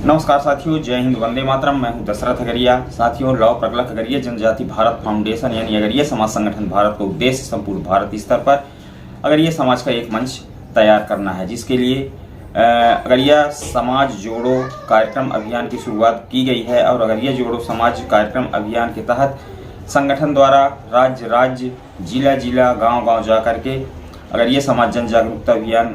नमस्कार साथियों, जय हिंद, वंदे मातरम। मैं हूं दशरथ अगरिया। साथियों, लौ प्रगलक अगरिया जनजाति भारत फाउंडेशन यानी अगरिया समाज संगठन भारत का उद्देश्य संपूर्ण भारत स्तर पर अगरिया समाज का एक मंच तैयार करना है, जिसके लिए अगरिया समाज जोड़ो कार्यक्रम अभियान की शुरुआत की गई है। और अगरिया जोड़ो समाज कार्यक्रम अभियान के तहत संगठन द्वारा राज्य जिला गांव जा करके अगरिया समाज जन जागरूकता अभियान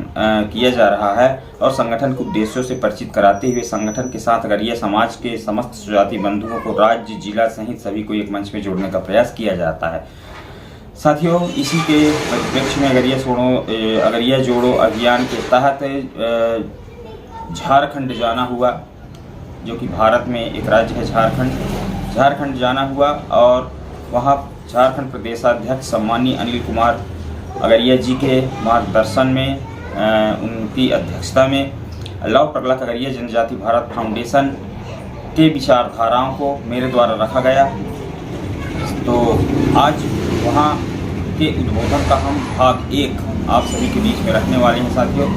किया जा रहा है। और संगठन के उद्देश्यों से परिचित कराते हुए संगठन के साथ अगरिया समाज के समस्त जाति बंधुओं को राज्य जिला सहित सभी को एक मंच में जोड़ने का प्रयास किया जाता है। साथियों, इसी के परिप्रेक्ष्य में अगरिया जोड़ो अभियान के तहत झारखंड जाना हुआ, जो कि भारत में एक राज्य है झारखंड जाना हुआ। और वहाँ झारखंड प्रदेशाध्यक्ष सम्मानीय अनिल कुमार अगरिया जी के मार्गदर्शन में उनकी अध्यक्षता में लव प्रगलक अगरिया जनजाति भारत फाउंडेशन के विचारधाराओं को मेरे द्वारा रखा गया। तो आज वहाँ के उद्बोधन का हम भाग 1 आप सभी के बीच में रखने वाले हैं साथियों,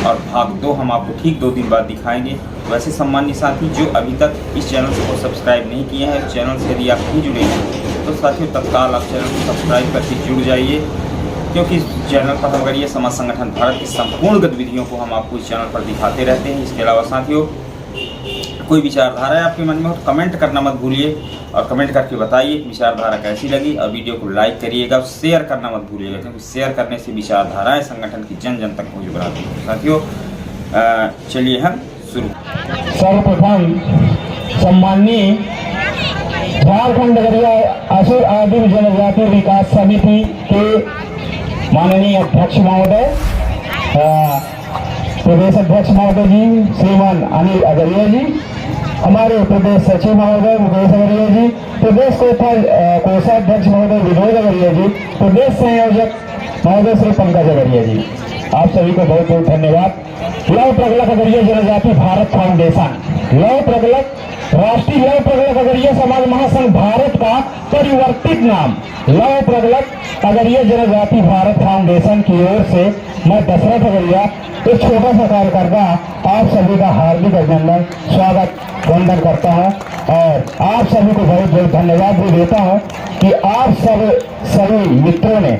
और भाग 2 हम आपको ठीक 2 दिन बाद दिखाएंगे। वैसे सम्मानित साथी जो अभी तक इस चैनल को सब्सक्राइब नहीं किए हैं, चैनल से यदि आप नहीं जुड़े हैं तो साथियों तत्काल आप चैनल को सब्सक्राइब करके जुड़ जाइए, क्योंकि इस चैनल पर हम अगरिया समाज संगठन भारत की संपूर्ण गतिविधियों को हम आपको इस चैनल पर दिखाते रहते हैं। इसके अलावा साथियों, कोई विचारधारा है आपके मन में हो तो कमेंट करना मत भूलिए, और कमेंट करके बताइए विचारधारा कैसी लगी। और वीडियो को लाइक करिएगा, शेयर करना मत भूलिएगा, क्योंकि शेयर करने से विचारधाराएं संगठन की जन जन तक पहुँच बनाती हैं। साथियों, चलिए हम शुरू। सर्वप्रथम सम्माननीय झारखंड अगरिया असुर आदिम जनजाति विकास समिति के माननीय अध्यक्ष महोदय, प्रदेश अध्यक्ष महोदय जी श्रीमान अनिल अगरिया जी, हमारे प्रदेश सचिव महोदय मुकेश अगरिया जी, प्रदेश कोषाध्यक्ष महोदय विनोद अगरिया जी, प्रदेश संयोजक महोदय श्री पंकज अगरिया जी, आप सभी को बहुत बहुत धन्यवाद। लव प्रगलक अगरिया जनजाति भारत फाउंडेशन, लव प्रगलक राष्ट्रीय लव प्रगलक अगरिया समाज महासंघ भारत का परिवर्तित नाम लव प्रगलक अगरिया जनजाति भारत फाउंडेशन की ओर से मैं दशरथ अगरिया एक छोटा सा कार्यकर्ता आप सभी का हार्दिक अभिनंदन स्वागत वंदन करता हूं, और आप सभी को बहुत बहुत धन्यवाद भी देता हूं कि आप सभी मित्रों ने,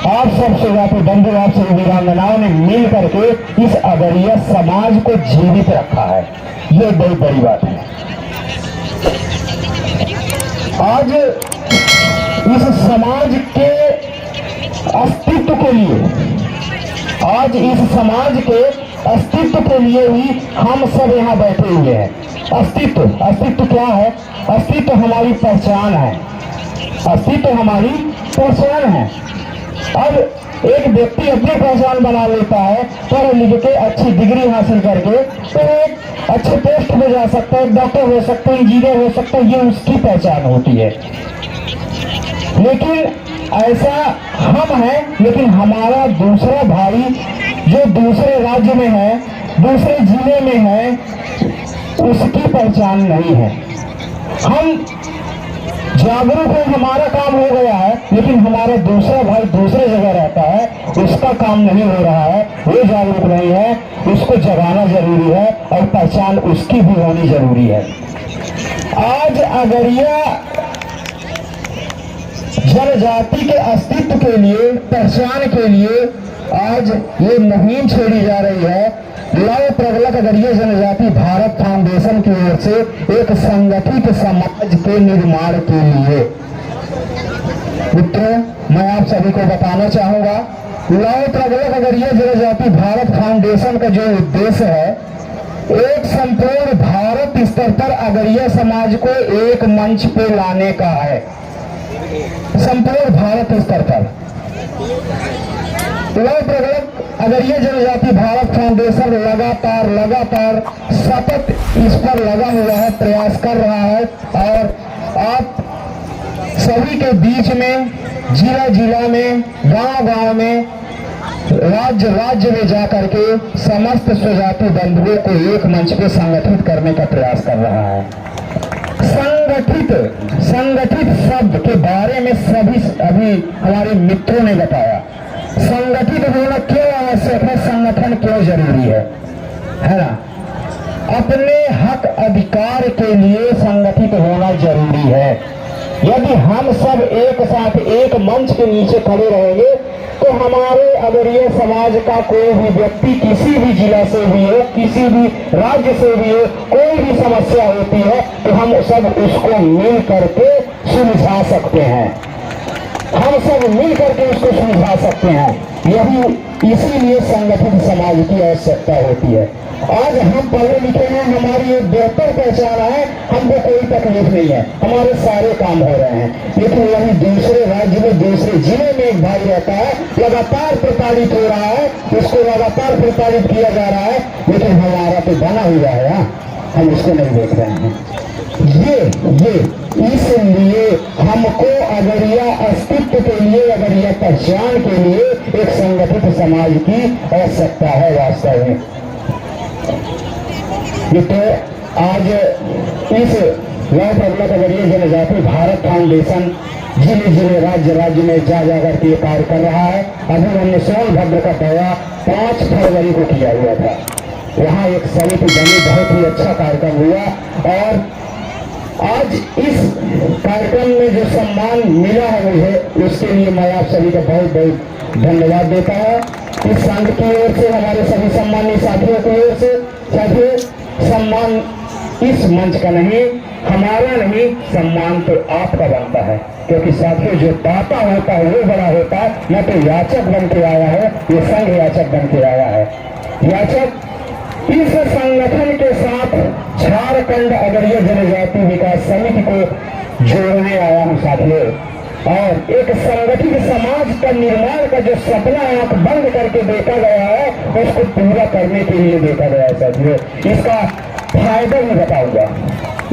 आप सब जाति बंधु, आप सभी वीरांगनाओं ने मिल करके इस अगरिया समाज को जीवित रखा है। ये बहुत बड़ी बात है। आज इस समाज के अस्तित्व के लिए, आज इस समाज के अस्तित्व के लिए ही हम सब यहाँ बैठे हुए हैं। अस्तित्व क्या है? अस्तित्व हमारी पहचान है, अस्तित्व हमारी पहचान है। अब एक व्यक्ति अपनी पहचान बना लेता है, पढ़ लिख के अच्छी डिग्री हासिल करके, तो एक अच्छे पोस्ट पे जा सकता है, डॉक्टर हो सकता है, इंजीनियर हो सकता है, ये उसकी पहचान होती है। लेकिन ऐसा हम हैं, लेकिन हमारा दूसरा भाई जो दूसरे राज्य में है, दूसरे जिले में है, उसकी पहचान नहीं है। हम जागरूक है, हमारा काम हो गया है, लेकिन हमारा दूसरा भाई दूसरे जगह रहता है, उसका काम नहीं हो रहा है, वो जागरूक नहीं है, उसको जगाना जरूरी है, और पहचान उसकी भी होनी जरूरी है। आज अगरिया जनजाति के अस्तित्व के लिए, पहचान के लिए आज ये मुहिम छेड़ी जा रही है। लव प्रगलक अगरिया जनजाति भारत फाउंडेशन की ओर से एक संगठित समाज के निर्माण के लिए। मित्रों, मैं आप सभी को बताना चाहूंगा, लव प्रगलक अगरिया जनजाति भारत फाउंडेशन का जो उद्देश्य है, एक संपूर्ण भारत स्तर पर अगरिया समाज को एक मंच पे लाने का है। संपूर्ण भारत स्तर पर लव प्रगलक अगरिया जनजाति भारत फाउंडेशन लगातार सतत इस पर लगा हुआ है, प्रयास कर रहा है, और आप सभी के बीच में, जिला में, गांव में, राज्य में जाकर के समस्त स्वजाति बंधुओं को एक मंच पे संगठित करने का प्रयास कर रहा है। संगठित शब्द के बारे में सभी अभी हमारे मित्रों ने बताया। संगठित होना क्यों आवश्यक है, संगठन क्यों जरूरी है ना? अपने हक अधिकार के लिए संगठित होना जरूरी है। यदि हम सब एक साथ एक मंच के नीचे खड़े रहेंगे तो हमारे अगरिया समाज का कोई भी व्यक्ति किसी भी जिला से भी हो, किसी भी राज्य से भी हो, कोई भी समस्या होती है तो हम सब उसको मिल करके सुलझा सकते हैं। हम सब मिल करके उसको सुलझा सकते हैं। यही इसीलिए संगठित समाज की आवश्यकता होती है। आज हम पढ़े लिखे हैं, हमारी एक बेहतर पहचान है, हमको कोई तकलीफ नहीं है, हमारे सारे काम हो रहे हैं। लेकिन वही दूसरे राज्य में, दूसरे जिले में एक भाई रहता है, लगातार प्रताड़ित हो रहा है, उसको लगातार प्रताड़ित किया जा रहा है, लेकिन हमारा तो बना हुआ है, हम उसको नहीं देख रहे हैं। ये इसलिए हमको अगरिया अस्तित्व के लिए, अगरिया पहचान के लिए एक संगठित समाज की आवश्यकता है वास्तव में। ये तो आज इस लौह प्रगलक अगरिया जनजाति भारत फाउंडेशन जिले जिले राज्य में जा करके कार्य कर रहा है। अभी हमने सोनभद्र का दौरा 5 फरवरी को किया हुआ था। वहाँ एक समिति बनी, बहुत ही अच्छा कार्यक्रम हुआ और आज इस कार्यक्रम में जो सम्मान मिला है मुझे, उसके लिए मैं आप सभी का बहुत बहुत धन्यवाद देता हूँ। इस संघ की ओर से, हमारे सभी सम्मानीय साथियों की ओर से, साथियों सम्मान इस मंच का नहीं, हमारा नहीं, सम्मान तो आपका बनता है। क्योंकि साथियों जो दाता होता है वो बड़ा होता है। मैं तो याचक बन के आया है, ये संघ याचक बन के आया है। याचक इस संगठन के साथ झारखंड अगरिया जनजाति विकास समिति को जोड़ने आया हूं साथियों। और एक संगठित समाज का निर्माण का जो सपना आंख बंद करके देखा गया है, उसको पूरा करने के लिए देखा गया है साथियों। इसका फायदा भी बताऊंगा,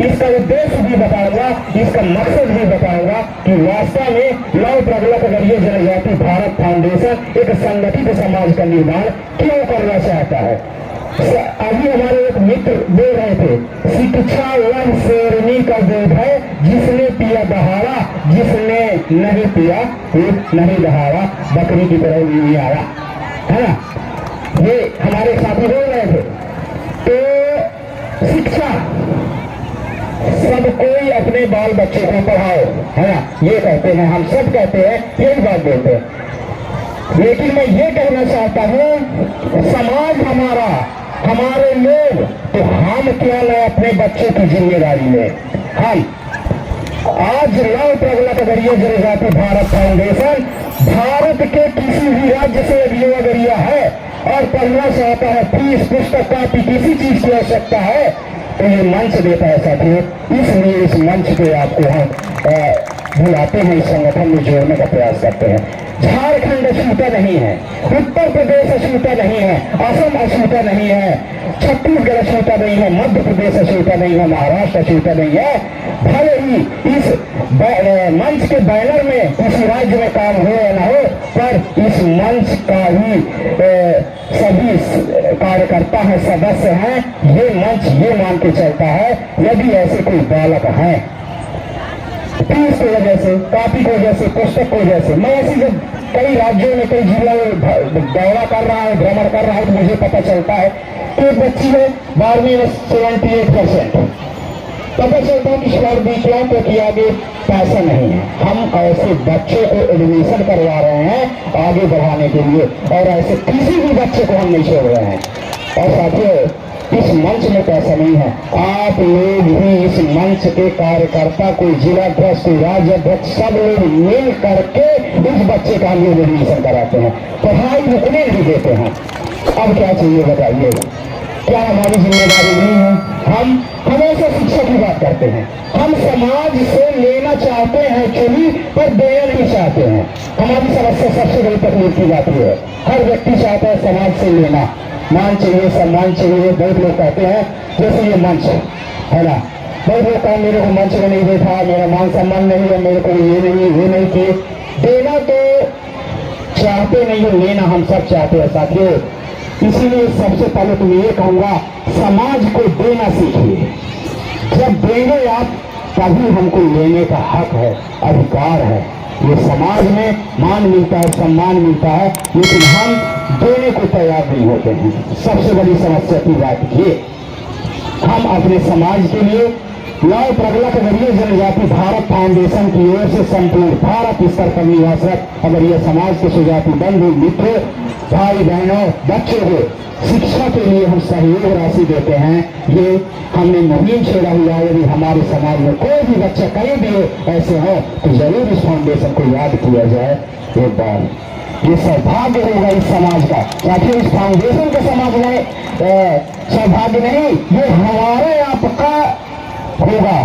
इसका उद्देश्य भी बताऊंगा, इसका मकसद भी बताऊंगा कि वास्तव में लौह प्रगलक अगरिया जनजाति भारत फाउंडेशन एक संगठित समाज का निर्माण क्यों करना चाहता है। अभी हमारे एक मित्र बोल रहे थे, शिक्षा वह शेरनी का दूध है जिसने पिया दहाड़ा, जिसने नहीं पिया नहीं दहाड़ा, बकरी की तरह नहीं आया, है ना। ये हमारे साथी बोल रहे थे। तो शिक्षा सब कोई अपने बाल बच्चे को पढ़ाओ, है ना, ये कहते हैं, हम सब कहते हैं, यही बात बोलते हैं। लेकिन मैं ये कहना चाहता हूँ, समाज हमारा, हमारे लोग, तो हम क्या लें अपने बच्चों की जिम्मेदारी में। हम आज लौह प्रगलक अगरिया जनजाति भारत फाउंडेशन भारत के किसी भी राज्य से अगली अगरिया है और पढ़ना चाहता है, फीस पुस्तक कॉपी किसी चीज की आवश्यकता है तो ये मंच देता है साथियों। इसलिए इस मंच पे आपको हम बुलाते हैं, इस संगठन में जोड़ने का प्रयास करते हैं। झारखंड अछूता नहीं है, उत्तर प्रदेश अछूता नहीं है, असम अछूता नहीं है, छत्तीसगढ़ अछूता नहीं है, मध्य प्रदेश अछूता नहीं है, महाराष्ट्र अछूता नहीं है। भले ही इस मंच के बैनर में किसी राज्य में काम हो या ना हो, पर इस मंच का ही सभी कार्यकर्ता है, सदस्य हैं। ये मंच ये मान के चलता है, यदि ऐसे कोई बालक है फीस की वजह से, कॉपी की वजह से, पुस्तक की वजह से, मैं ऐसी जब कई राज्यों में, कई जिलों में दौरा कर रहा है, भ्रमण कर रहा है, तो मुझे पता चलता है कि एक बच्ची में 12वीं में 78%, पता चलता है कि शहर विकलांग के आगे पैसा नहीं है। हम ऐसे बच्चों को एडमिशन करवा रहे हैं आगे बढ़ाने के लिए, और ऐसे किसी भी बच्चे को हम नहीं छोड़ रहे हैं। और साथियों, इस मंच में पैसा नहीं है, आप लोग भी इस मंच के कार्यकर्ता, कोई जिलाध्यक्ष, कोई राज्य अध्यक्ष, सब लोग मिल करके इस बच्चे का हम लोग एडमिशन कराते हैं, पढ़ाई रुकने नहीं देते हैं। अब क्या चाहिए बताइए, क्या हमारी जिम्मेदारी नहीं है? हम हमेशा शिक्षा की बात करते हैं, हम समाज से लेना चाहते हैं चुनी, पर देना नहीं चाहते हैं। हमारी समस्या सबसे बड़ी तकलीफ की बात है, हर व्यक्ति चाहता है समाज से लेना, मान चाहिए, सम्मान चाहिए। बहुत लोग कहते हैं जैसे ये मंच है ना, बहुत लोग कहते मेरे को मंच में नहीं देखा, मेरा मान सम्मान नहीं है, मेरे को ये नहीं किए। देना तो चाहते नहीं हो, लेना हम सब चाहते हैं साथियों। इसीलिए सबसे पहले तो ये कहूंगा, समाज को देना सीखिए। जब देंगे आप, तभी हमको लेने का हक है, अधिकार है। ये समाज में मान मिलता है, सम्मान मिलता है, लेकिन हम देने को तैयार नहीं होते हैं। सबसे बड़ी समस्या की बात ये। हम अपने समाज के लिए लाल प्रगलक अगरिया जनजाति भारत फाउंडेशन की ओर से संपूर्ण भारत स्तर पर निवासरत अगरिया समाज के सुजाति बंधु मित्रों, भाई बहनों, बच्चों को शिक्षा के लिए हम सहयोग राशि देते हैं। ये हमने मुहिम छेड़ा हुआ है। यदि हमारे समाज में कोई भी बच्चा कहीं भी ऐसे हो तो जरूर इस फाउंडेशन को याद किया जाए एक बार। ये सौभाग्य होगा इस समाज का, साथियों इस फाउंडेशन के समाज में सौभाग्य नहीं, ये हमारे आपका होगा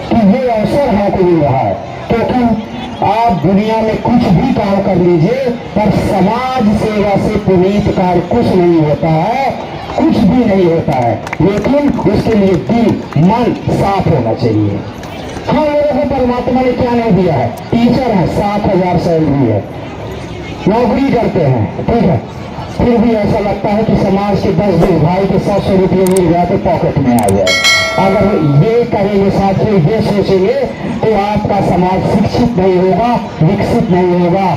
कि ये अवसर हमको मिल रहा है। क्योंकि आप दुनिया में कुछ भी काम कर लीजिए पर समाज सेवा से पुनीत कार्य कुछ नहीं होता है, कुछ भी नहीं होता है। लेकिन उसके लिए दिल मन साफ होना चाहिए। हम लोगों को परमात्मा ने क्या नहीं दिया है? टीचर है, 7,000 सैलरी है, नौकरी करते हैं, ठीक है, फिर भी ऐसा लगता है कि समाज के 10 भाई के 100 रुपये मिल जाए तो पॉकेट में आ जाए। अगर ये करेंगे साथियों, ये सोचेंगे तो आपका समाज शिक्षित नहीं होगा, विकसित नहीं होगा।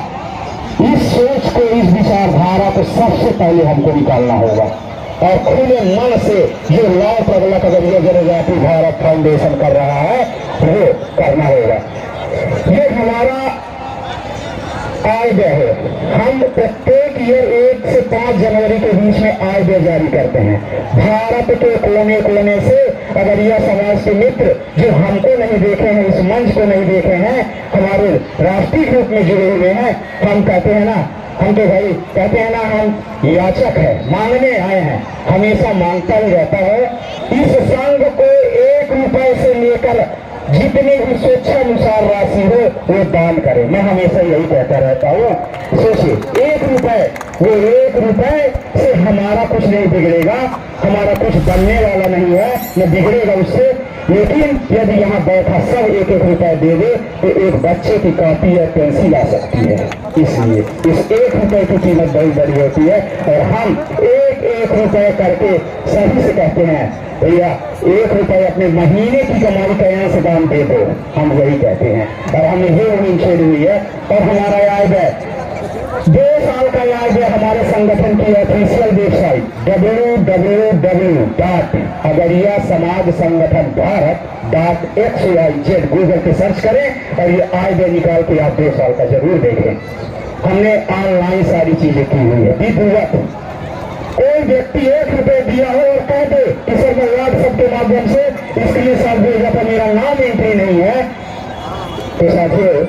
इस सोच को, इस विचारधारा को सबसे पहले हमको निकालना होगा और खुले मन से जो लाल प्रगलक अगरिया जनजाति भारत फाउंडेशन कर रहा है वो करना होगा। ये हमारा आय व्यय है। हम प्रत्येक ईयर 1 से 5 जनवरी के बीच में आय व्यय जारी करते हैं। भारत के कोने कोने से अगरिया समाज के मित्र जो हमको नहीं देखे हैं, इस मंच को नहीं देखे हैं, हमारे राष्ट्रीय ग्रुप में जुड़े हुए हैं, हम कहते हैं ना, हम तो भाई कहते हैं ना, हम याचक है, मांगने आए हैं, हमेशा मांगता ही रहता है। इस संघ को 1 रुपए से लेकर जितनी भी स्वेच्छानुसार राशि हो वो दान करे। मैं हमेशा यही कहता रहता हूँ। सोचिए 1 रुपए, वो 1 रुपए से हमारा कुछ नहीं बिगड़ेगा, हमारा कुछ बनने वाला नहीं है, न बिगड़ेगा उससे। लेकिन यदि यहाँ बैठा सब 1-1 रुपए दे दे तो एक बच्चे की कॉपी या पेंसिल आ सकती है। इसलिए इस 1 रुपए की कीमत बहुत बड़ी होती है और हम 1-1 रुपए करके सभी से कहते हैं भैया 1 रुपए अपने महीने की कमाई का यहाँ से दाम दे दो, हम वही कहते हैं। और हमने ये मुहिम छेड़ी हुई है और हमारा आय व्यय 2 साल का आय व्यय हमारे संगठन की ऑफिशियल वेबसाइट www.agariya-samaj-sangathan-bharat.xyz गूगल पे सर्च करें और ये आय व्यय निकाल के आप 2 साल का जरूर देखें। हमने ऑनलाइन सारी चीजें की हुई है। विधिवत कोई व्यक्ति 1 रुपए दिया हो और कह दे कि सर मैं व्हाट्सएप के माध्यम से इसके लिए सब भेजा पर मेरा नाम एंट्री नहीं है, तो साथियों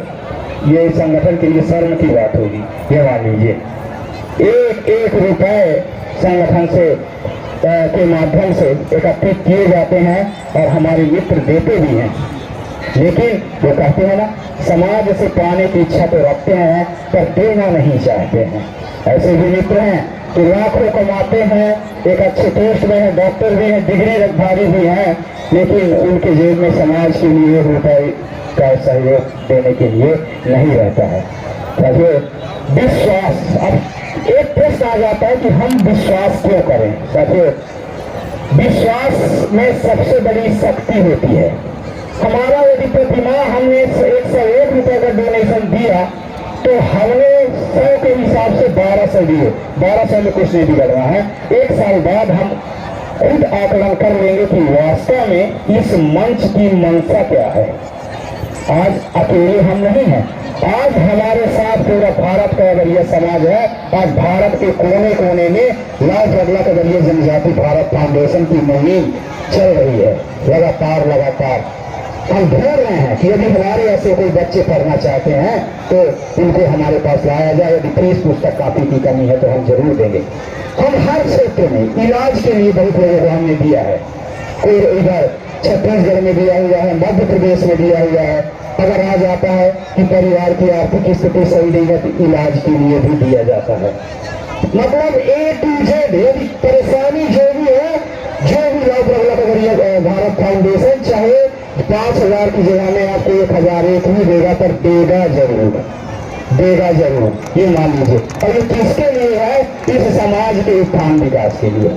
ये संगठन के लिए शर्म की बात होगी। ये मान लीजिए 1-1 रुपए संगठन से के माध्यम से एकत्रित किए जाते हैं और हमारे मित्र देते भी हैं। लेकिन वो कहते हैं ना, समाज से पाने की इच्छा तो रखते हैं पर देना नहीं चाहते हैं। ऐसे भी मित्र हैं तो लाखों कमाते हैं, एक अच्छे पोस्ट में है, डॉक्टर भी हैं, डिग्री रखधारी भी हैं, लेकिन उनके जेब में समाज के लिए रुपए का सहयोग देने के लिए नहीं रहता है। विश्वास, अब एक प्रश्न आ जाता है कि हम विश्वास क्यों करें? साथियों विश्वास में सबसे बड़ी शक्ति होती है। हमारा यदि प्रतिमाह हमने 101 रुपए का डोनेशन दिया तो हमने 100 के हिसाब से 1200 दिए, 1200 में कुछ नहीं बिगड़ रहा है। 1 साल बाद हम खुद आकलन कर लेंगे कि वास्तव में इस मंच की मंशा क्या है। आज अकेले हम नहीं हैं, आज हमारे साथ पूरा भारत का अगरिया समाज है। आज भारत के कोने कोने में लाल प्रगलक अगरिया जनजाति भारत फाउंडेशन की मुहिम चल रही है। लगातार हम ढूंढ रहे हैं कि यदि हमारे ऐसे कोई बच्चे पढ़ना चाहते हैं तो उनको हमारे पास लाया जाए। यदि फीस पुस्तक कापी की कमी है तो हम जरूर देंगे। हम हर क्षेत्र में इलाज के लिए बहुत लोगों को हमने दिया है। कोई इधर छत्तीसगढ़ में दिया हुआ है, मध्य प्रदेश में दिया हुआ है। अगर आ जाता है कि परिवार की आर्थिक स्थिति सही नहीं है तो इलाज के लिए भी दिया जाता है। मतलब A to Z यदि परेशानी जो भी है, जो भी लाल प्रगलक अगरिया भारत फाउंडेशन चाहे 5,000 की जगह में आपको 1,001 ही देगा पर देगा जरूर, ये मान लीजिए। और ये किसके लिए है? इस समाज के उत्थान विकास के लिए।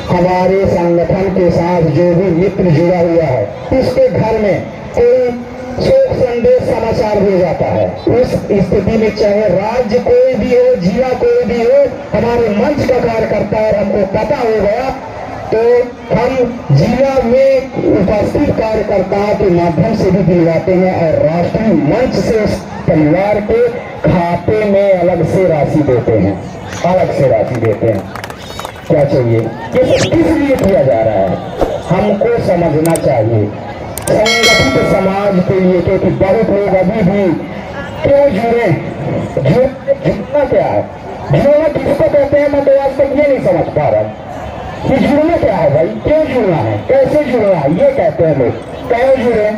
हमारे संगठन के साथ जो भी मित्र जुड़ा हुआ है उसके घर में कोई शोक संदेश समाचार हो जाता है, उस स्थिति में चाहे राज्य कोई भी हो, जिला कोई भी हो, हमारे मंच का कार्यकर्ता और हमको पता हो गया तो हम जिला में उपस्थित कार्यकर्ताओं के माध्यम से भी दिलवाते हैं और राष्ट्रीय मंच से उस परिवार के खाते में अलग से राशि देते हैं, अलग से राशि देते हैं। क्या चाहिए, ये सब किस लिए किया जा रहा है, हमको समझना चाहिए। संगठित समाज के लिए, क्योंकि बहुत लोग अभी भी क्यों जुड़े, जुड़ना क्या है, जुड़ना किसको कहते हैं, मैं तो आज तक ये नहीं समझ पा रहा हूँ कि जुड़ना क्या है भाई, क्यों जुड़ना है, कैसे जुड़ना है, ये कहते हैं लोग, क्यों जुड़े।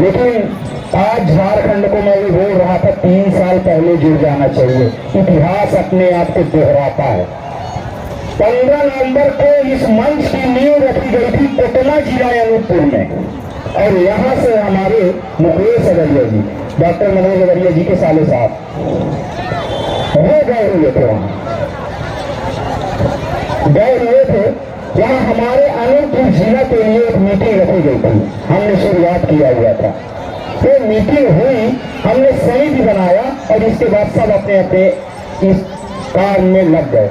लेकिन आज झारखंड को मैं भी बोल रहा था 3 साल पहले जुड़ जाना चाहिए, इतिहास अपने आप को दोहराता है। 15 नवंबर को इस मंच की नींव रखी गई थी पटना जिला अनूपपुर में, और यहाँ से हमारे मुकेश अगरिया जी, डॉक्टर मनोज अगरिया जी के साले साहब वो गए हुए थे, वहाँ गए हुए थे, जहाँ हमारे अनूपपुर जिला के लिए एक मीटिंग रखी गई थी, हमने शुरुआत किया हुआ था। तो मीटिंग हुई, हमने समिति बनाया और इसके बाद सब अपने अपने इस काम में लग गए।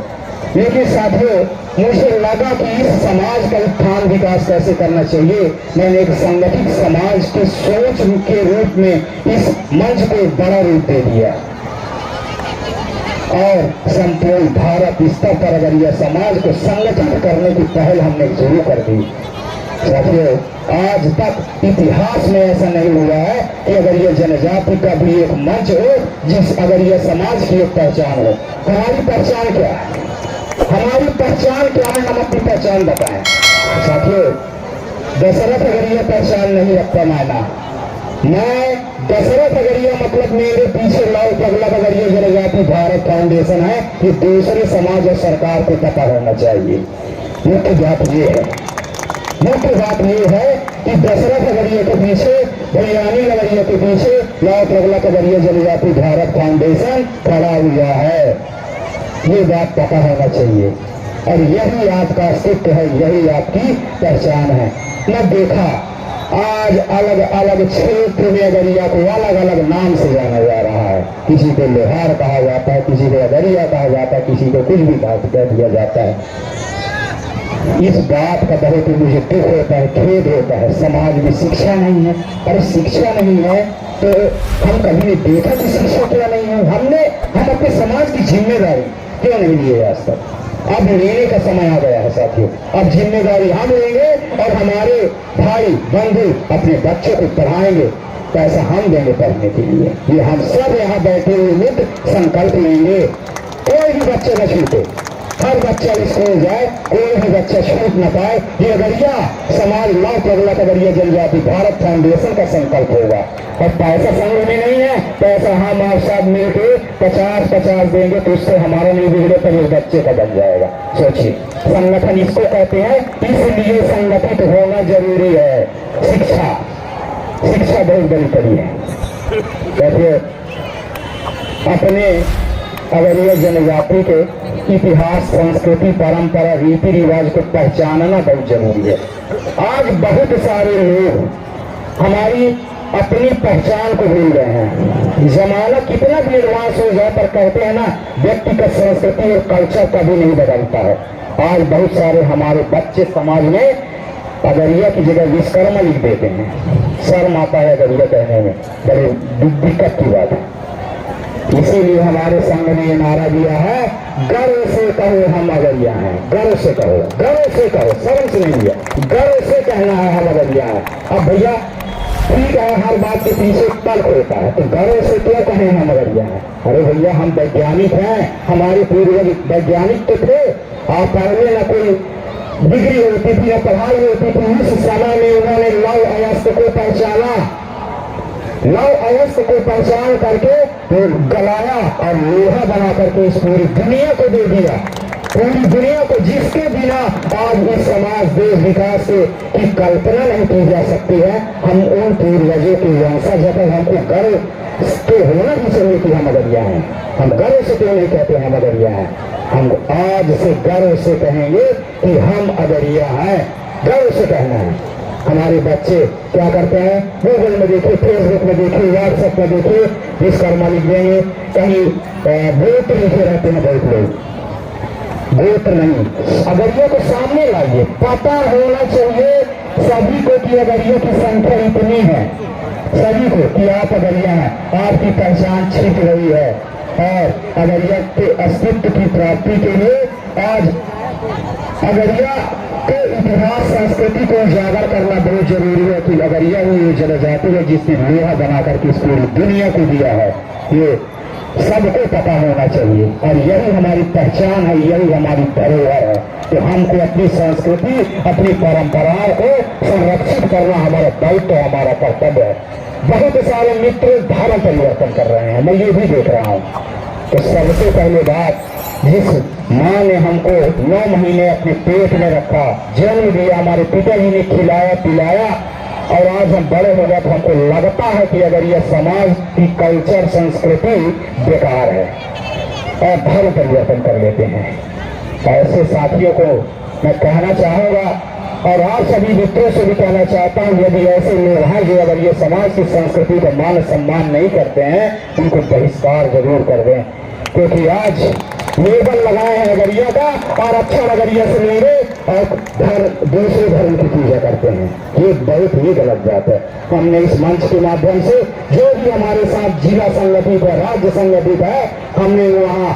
लेकिन साथियों, मुझे लगा कि इस समाज का उत्थान विकास कैसे करना चाहिए, मैंने एक संगठित समाज की सोच के रूप में इस मंच को एक बड़ा रूप दे दिया और संपूर्ण भारत स्तर पर अगर यह समाज को संगठित करने की पहल हमने शुरू कर दी। साथियों, आज तक इतिहास में ऐसा नहीं हुआ है कि अगर यह जनजाति का भी एक मंच हो, जिस अगर यह समाज की एक पहचान हो। हमारी पहचान क्या है, हमारी पहचान क्या है, हम अपनी पहचान बताएं। साथियों, दशरथ अगरिया पहचान नहीं रखता मायना, मैं दशरथ अगरिया मतलब मेरे पीछे लाल पगला अगरिया जनजाति भारत फाउंडेशन है, ये दूसरे समाज और सरकार को पता होना चाहिए। मुख्य बात ये है, मुख्य बात ये है कि दशरथ अगरिया के पीछे, भैयानी अगरिया के पीछे लाल पगला अगरिया जनजाति भारत फाउंडेशन खड़ा हुआ है, ये बात पता होना चाहिए। और यही आपका अस्तित्व है, यही आपकी पहचान है। मैं देखा आज अलग अलग क्षेत्र में अगरिया को अलग अलग नाम से जाना जा रहा है, किसी को लोहार कहा जाता है, किसी को अगरिया कहा जाता है, किसी को कुछ भी कह दिया जाता है। इस बात का बहुत ही मुझे दुख होता है, खेद होता है। समाज में शिक्षा नहीं है, अरे शिक्षा नहीं है तो हम कभी नहीं देखा कि शिक्षा क्या नहीं है। हम अपने समाज की जिम्मेदारी क्यों नहीं लिए आज तक? अब लेने का समय आ गया है साथियों, अब जिम्मेदारी हम लेंगे और हमारे भाई बंधु अपने बच्चों को पढ़ाएंगे, पैसा हम देंगे पढ़ने के लिए। ये हम सब यहाँ बैठे हुए मित्र संकल्प लेंगे, कोई भी बच्चे न छूटे, हर बच्चा स्कूल जाए, कोई भी बच्चा छूट न पाए। ये अगरिया समाज लाल पगला अगरिया जनजाति भारत फाउंडेशन का संकल्प होगा। और पैसा संघ में नहीं है, पैसा हम आप सब मिलके 50-50 देंगे तो उससे हमारा नहीं बिगड़े पर इस बच्चे का बन जाएगा। सोचिए, संगठन इसको कहते हैं, इसलिए संगठित होना जरूरी है। शिक्षा बहुत बड़ी कड़ी है। कहते अपने अगरिया जनजाति के इतिहास, संस्कृति, परंपरा, रीति रिवाज को पहचानना बहुत जरूरी है। आज बहुत सारे लोग हमारी अपनी पहचान को भूल गए हैं। जमाना कितना भी एडवांस हो जाए पर कहते हैं ना, व्यक्तिगत संस्कृति और कल्चर कभी नहीं बदलता है। आज बहुत सारे हमारे बच्चे समाज में अगरिया की जगह विश्वकर्मा लिख देते हैं, शर्म आता है अगरिया कहने में, बड़े दिक्कत की बात है। इसीलिए हमारे संघ ने ये नारा दिया है, गर्व से कहो हम अगरिया हैं, गर्व से कहो, गर्व से कहो, शर्म से नहीं दिया, गर्व से कहना है हम अगरिया हैं। अब भैया ठीक है, हर बात के पीछे तर्क होता है, तो गर्व से क्यों कहें हम अगरिया हैं? अरे भैया हम वैज्ञानिक हैं, हमारे पूर्वज वैज्ञानिक तो थे। आप पढ़ने न कोई डिग्री होती थी, न पढ़ाई होती थी, उस समय में उन्होंने लौह अयस्क को पहचाना, लौह अयस्क को पहचान करके गलाया और लोहा बना करके इस पूरी दुनिया को दे दिया। पूरी दुनिया को, जिसके बिना आज इस समाज देश विकास की कल्पना नहीं की जा सकती है। हम उन पूर्वजों के वंशज हैं, हमको गर्व तो होना ही चाहिए कि हम अगरिया हैं। हम गर्व से क्यों नहीं कहते हम अगरिया हैं? हम आज से गर्व से कहेंगे कि हम अगरिया हैं, गर्व से कहना है। हमारे बच्चे क्या करते हैं, गूगल में देखिए, फेसबुक में देखिए, व्हाट्सएप में देखिए, विश्वकर्मा लिख देंगे, कहीं बोर्ड लिखे रहते हैं बहुत लोग। गोत्र नहीं। अगरिया को सामने लाइए, पता होना चाहिए सभी को कि अगरिया की संख्या इतनी है, सभी को कि आप अगरिया हैं, आपकी पहचान छिप रही है। और अगरिया के अस्तित्व की प्राप्ति के लिए आज अगरिया के इतिहास संस्कृति को उजागर करना बहुत जरूरी है कि अगरिया वो ये जनजाति है जिसने लोहा बना करके इस पूरी दुनिया को दिया है, ये सबको पता होना चाहिए। और यही हमारी पहचान है, यही हमारी धरोहर है। तो हमको अपनी संस्कृति, अपनी परंपराओं को संरक्षित करना हमारा दायित्व, हमारा कर्तव्य है। बहुत सारे मित्र धारा परिवर्तन कर रहे हैं, मैं ये भी देख रहा हूँ। तो सबसे पहले बात, जिस माँ ने हमको 9 महीने अपने पेट में रखा, जन्म दिया, हमारे पिताजी ने खिलाया पिलाया, और आज हम बड़े हो गए तो हमको लगता है कि अगर यह समाज की कल्चर संस्कृति बेकार है और धर्म परिवर्तन कर लेते हैं। ऐसे साथियों को मैं कहना चाहूंगा और आप सभी मित्रों से भी कहना चाहता हूं, यदि ऐसे लोग हैं जो अगर ये समाज की संस्कृति का मान सम्मान नहीं करते हैं, उनको बहिष्कार जरूर कर दें। क्योंकि आज लेबल लगाए हैं नगरिया का और अच्छा नगरिया से लेंगे और दूसरे धर्म की पूजा करते हैं, ये बहुत ही गलत बात है। हमने इस मंच के माध्यम से जो भी हमारे साथ जिला संगठित है, राज्य संगठित है, हमने वहाँ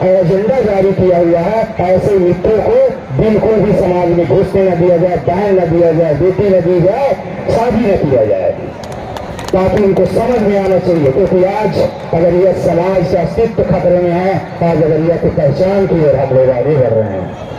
एजेंडा जारी किया हुआ है, ऐसे मित्रों को बिल्कुल भी समाज में घुसने न दिया जाए, बहन न दिया जाए, बेटी न दी जाए, शादी न किया जाए, ताकि उनको समझ में आना चाहिए। क्योंकि आज अगर यह समाज का अस्तित्व खतरे में है, आज अगर यह की पहचान की ओर हम लोग आगे बढ़ रहे हैं।